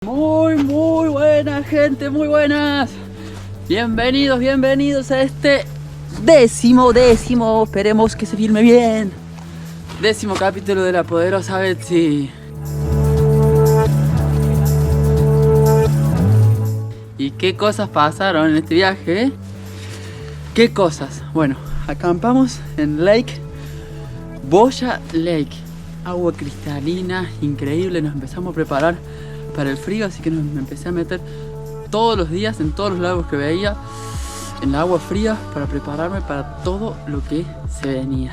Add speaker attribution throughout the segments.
Speaker 1: Muy buena gente, muy buenas. Bienvenidos a este décimo, esperemos que se filme bien. 10º capítulo de la poderosa Betsy. ¿Y qué cosas pasaron en este viaje? ¿Qué cosas? Bueno, acampamos en Boya Lake. Agua cristalina, increíble. Nos empezamos a preparar para el frío, así que me empecé a meter todos los días en todos los lagos que veía en la agua fría para prepararme para todo lo que se venía.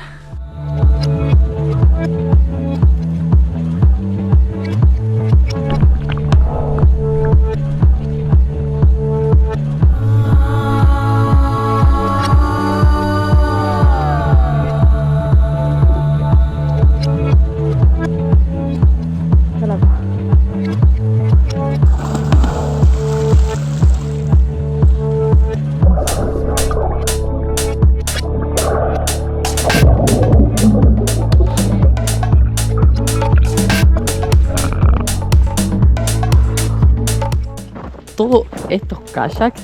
Speaker 1: Todos estos kayaks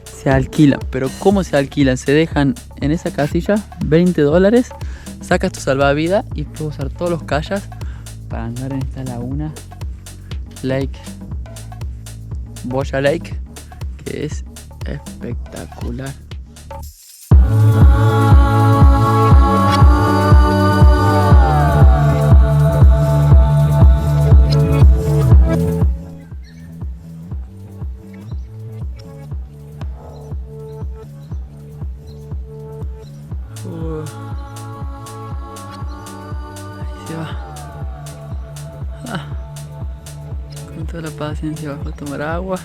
Speaker 1: se alquilan, pero ¿cómo se alquilan? Se dejan en esa casilla $20, sacas tu salvavidas y puedes usar todos los kayaks para andar en esta laguna Boya Lake, que es espectacular. Ahí se va. Con toda la paciencia bajo a tomar agua.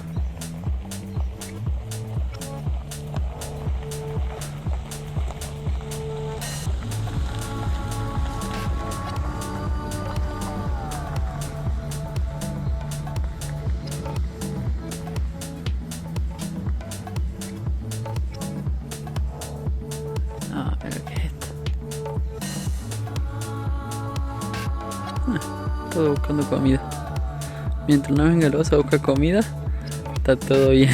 Speaker 1: Pero ¿qué es esto? Todo buscando comida. Mientras no venga el oso a buscar comida, está todo bien.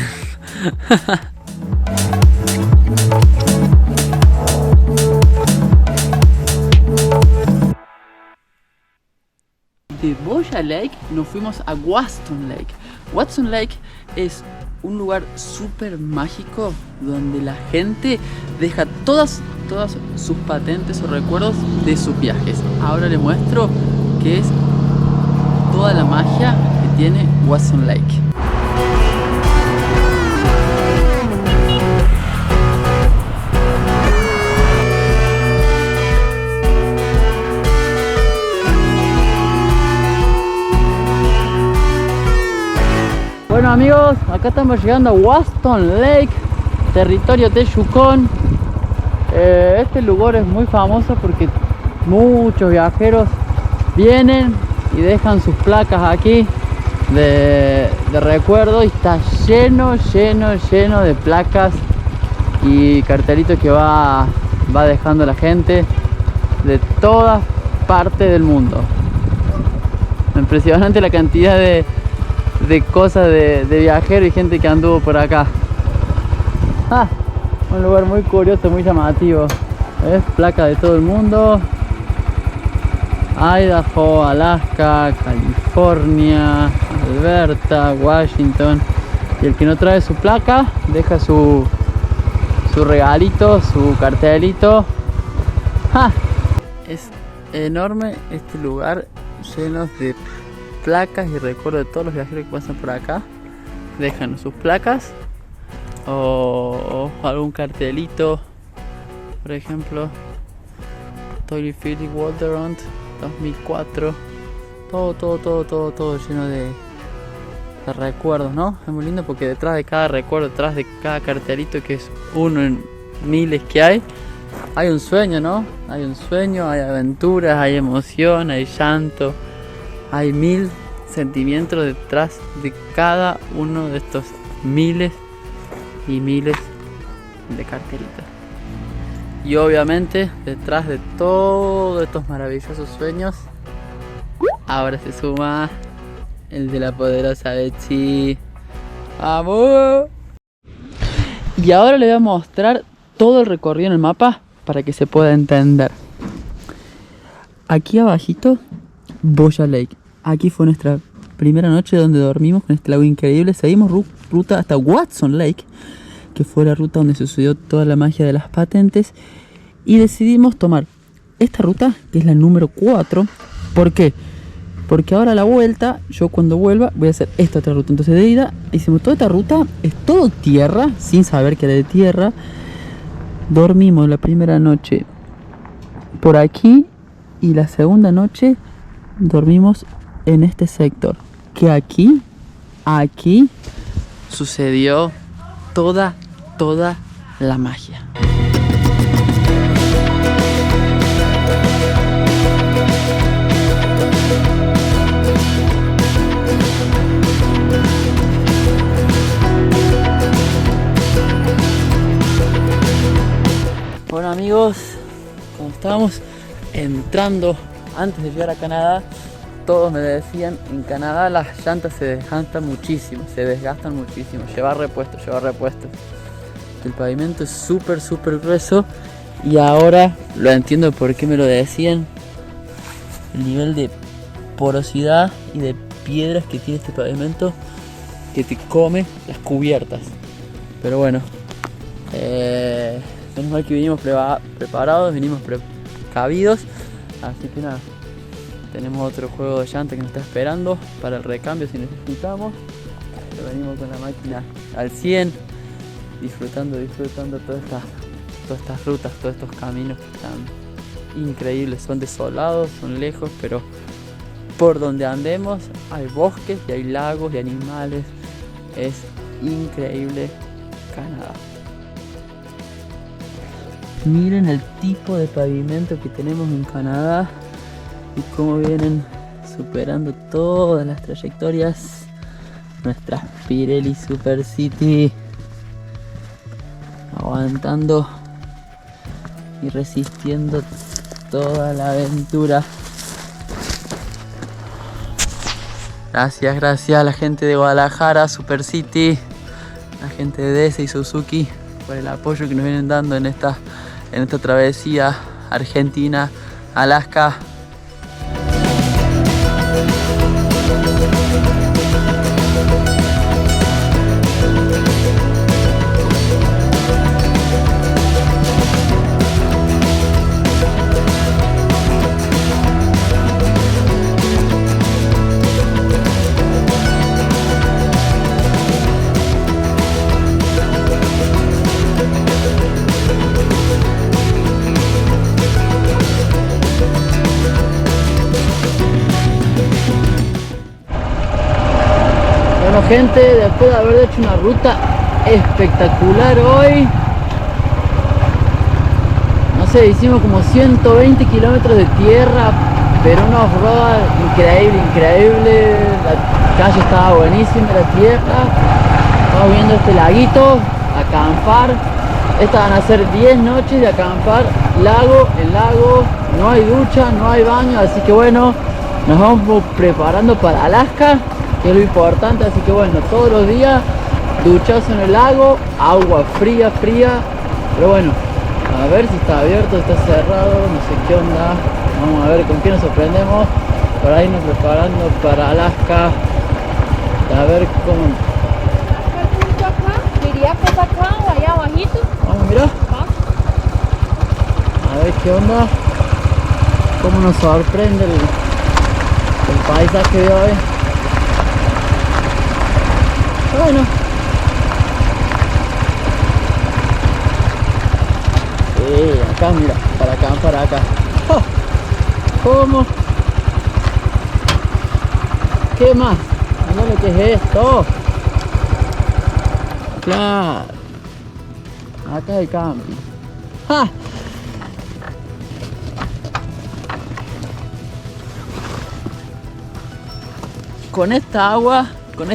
Speaker 1: De Boya Lake nos fuimos a Watson Lake. Watson Lake es un lugar súper mágico donde la gente deja todas sus patentes o recuerdos de sus viajes. Ahora les muestro qué es toda la magia que tiene Watson Lake. Bueno amigos, acá estamos llegando a Watson Lake, territorio de Yukon. Este lugar es muy famoso porque muchos viajeros vienen y dejan sus placas aquí de recuerdo, y está lleno de placas y cartelitos que va dejando la gente de todas partes del mundo. Impresionante la cantidad de cosas de viajeros y gente que anduvo por acá. Un lugar muy curioso, muy llamativo. Es placa de todo el mundo. Idaho, Alaska, California, Alberta, Washington. Y el que no trae su placa deja su regalito, su cartelito. Es enorme este lugar, lleno de placas y recuerdos de todos los viajeros que pasan por acá. Dejan sus placas o algún cartelito, por ejemplo Toilet Philly Waterfront 2004. Todo lleno de recuerdos, ¿no? Es muy lindo porque detrás de cada recuerdo, detrás de cada cartelito, que es uno en miles que hay un sueño, ¿no? Hay un sueño, hay aventuras, hay emoción, hay llanto, hay 1000 sentimientos detrás de cada uno de estos miles y miles de cartelitos. Y obviamente detrás de todos estos maravillosos sueños, ahora se suma el de la poderosa Betsy. ¡Vamos! Y ahora le voy a mostrar todo el recorrido en el mapa para que se pueda entender. Aquí abajito, Boya Lake. Aquí fue nuestra primera noche donde dormimos con este lago increíble. Seguimos ruta hasta Watson Lake, que fue la ruta donde sucedió toda la magia de las patentes. Y decidimos tomar esta ruta, que es la número 4. ¿Por qué? Porque ahora a la vuelta, yo cuando vuelva voy a hacer esta otra ruta. Entonces de ida hicimos toda esta ruta, es todo tierra, sin saber que era de tierra. Dormimos la primera noche por aquí y la segunda noche dormimos en este sector. Que aquí sucedió toda la magia. Bueno amigos, como estábamos entrando antes de llegar a Canadá, todos me decían, en Canadá las llantas se desgastan muchísimo, llevar repuestos. El pavimento es súper grueso y ahora lo entiendo por qué me lo decían. El nivel de porosidad y de piedras que tiene este pavimento que te come las cubiertas. Pero bueno, menos mal que vinimos preparados, vinimos precavidos, así que nada. Tenemos otro juego de llanta que nos está esperando para el recambio si necesitamos. Pero venimos con la máquina al 100, disfrutando todas estas rutas, todos estos caminos que están increíbles. Son desolados, son lejos, pero por donde andemos hay bosques y hay lagos y animales. Es increíble Canadá. Miren el tipo de pavimento que tenemos en Canadá y cómo vienen superando todas las trayectorias nuestras Pirelli Super City, aguantando y resistiendo toda la aventura. Gracias a la gente de Guadalajara, Super City, la gente de DS y Suzuki por el apoyo que nos vienen dando en esta travesía Argentina, Alaska. Gente, después de haber hecho una ruta espectacular hoy, no sé, hicimos como 120 kilómetros de tierra, pero una off-road increíble, la calle estaba buenísima, la tierra, estamos viendo este laguito, acampar, estas van a ser 10 noches de acampar, lago en lago, no hay ducha, no hay baño, así que bueno, nos vamos preparando para Alaska, que es lo importante, así que bueno, todos los días duchazo en el lago, agua fría, pero bueno, a ver si está abierto, está cerrado, no sé qué onda, vamos a ver con qué nos sorprendemos para irnos preparando para Alaska, a ver cómo.
Speaker 2: ¿Diría que es acá o allá abajito?
Speaker 1: Vamos a mirar, a ver qué onda, cómo nos sorprende el paisaje de hoy. Bueno, sí, acá mira, para acampar acá. Oh, ¿cómo? ¿Qué más? Mira lo que es esto. Claro, acá hay camping. ¡Ja! Con esta agua, con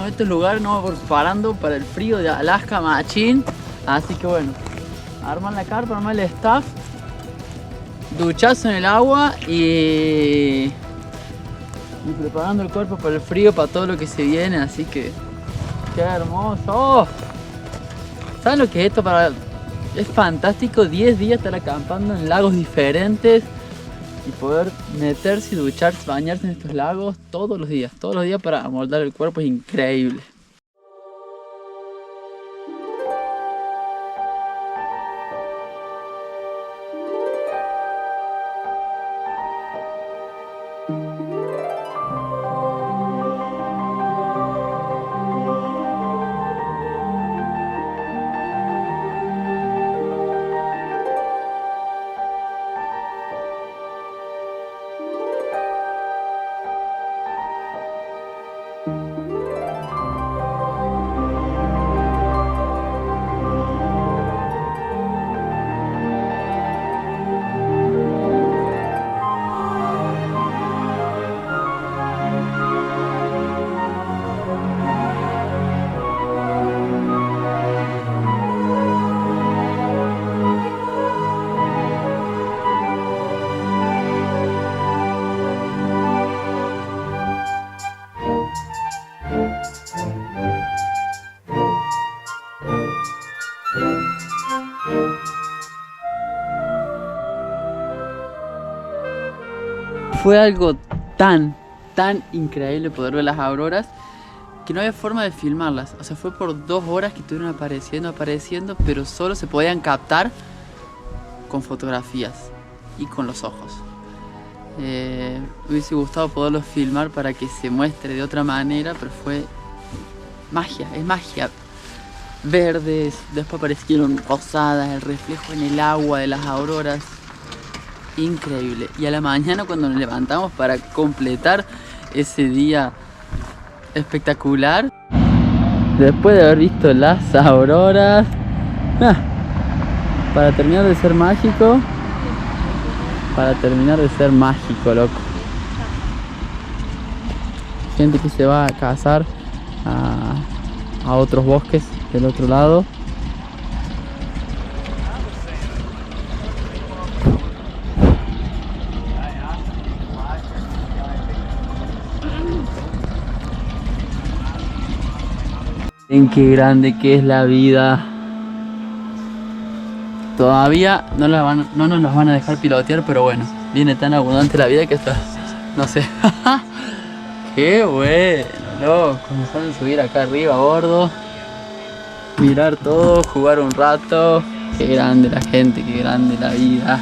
Speaker 1: estos lugares nos vamos preparando para el frío de Alaska machín. Así que bueno, arman la carpa, arman el staff, duchazo en el agua y Y preparando el cuerpo para el frío, para todo lo que se viene, así que... ¡Qué hermoso! ¡Oh! ¿Saben lo que es esto? Es fantástico 10 días estar acampando en lagos diferentes y poder meterse y ducharse, bañarse en estos lagos todos los días para amoldar el cuerpo. Es increíble. Fue algo tan increíble poder ver las auroras que no había forma de filmarlas. O sea, fue por 2 horas que estuvieron apareciendo, pero solo se podían captar con fotografías y con los ojos. Hubiese gustado poderlos filmar para que se muestre de otra manera, pero fue magia, es magia. Verdes, después aparecieron rosadas, el reflejo en el agua de las auroras. Increíble. Y a la mañana, cuando nos levantamos para completar ese día espectacular, después de haber visto las auroras, para terminar de ser mágico, loco. Gente que se va a cazar a otros bosques del otro lado. En qué grande que es la vida. Todavía no nos las van a dejar pilotear, pero bueno, viene tan abundante la vida que esto, no sé. Qué bueno, loco. Nos van a subir acá arriba a bordo, mirar todo, jugar un rato. Qué grande la gente, qué grande la vida.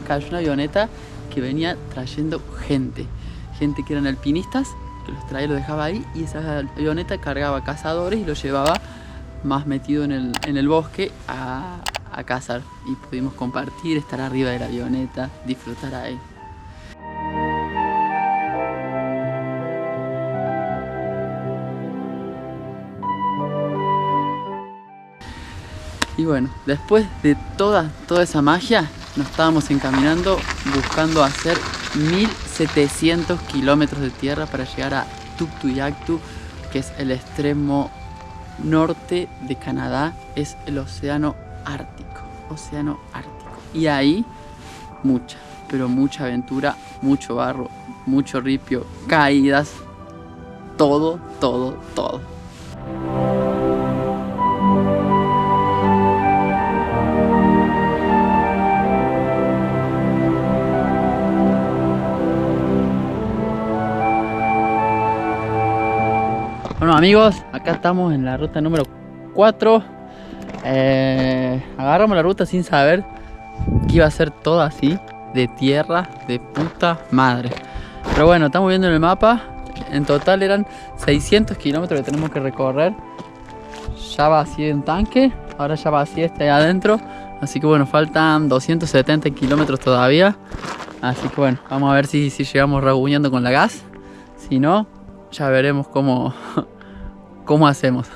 Speaker 1: Cayó una avioneta que venía trayendo gente que eran alpinistas, que los traía y los dejaba ahí, y esa avioneta cargaba cazadores y los llevaba más metido en el bosque a cazar, y pudimos compartir, estar arriba de la avioneta, disfrutar ahí. Y bueno, después de toda esa magia, nos estábamos encaminando buscando hacer 1700 kilómetros de tierra para llegar a Tuktoyaktuk, que es el extremo norte de Canadá, es el océano Ártico. Y ahí pero mucha aventura, mucho barro, mucho ripio, caídas, todo. Bueno amigos, acá estamos en la ruta número 4. Agarramos la ruta sin saber que iba a ser todo así, de tierra, de puta madre. Pero bueno, estamos viendo en el mapa, en total eran 600 kilómetros que tenemos que recorrer. Ya vacié en tanque, ahora ya vacié ahí adentro. Así que bueno, faltan 270 kilómetros todavía. Así que bueno, vamos a ver si llegamos raguñando con la gas. Si no, ya veremos cómo hacemos.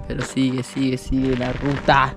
Speaker 1: Pero sigue la ruta.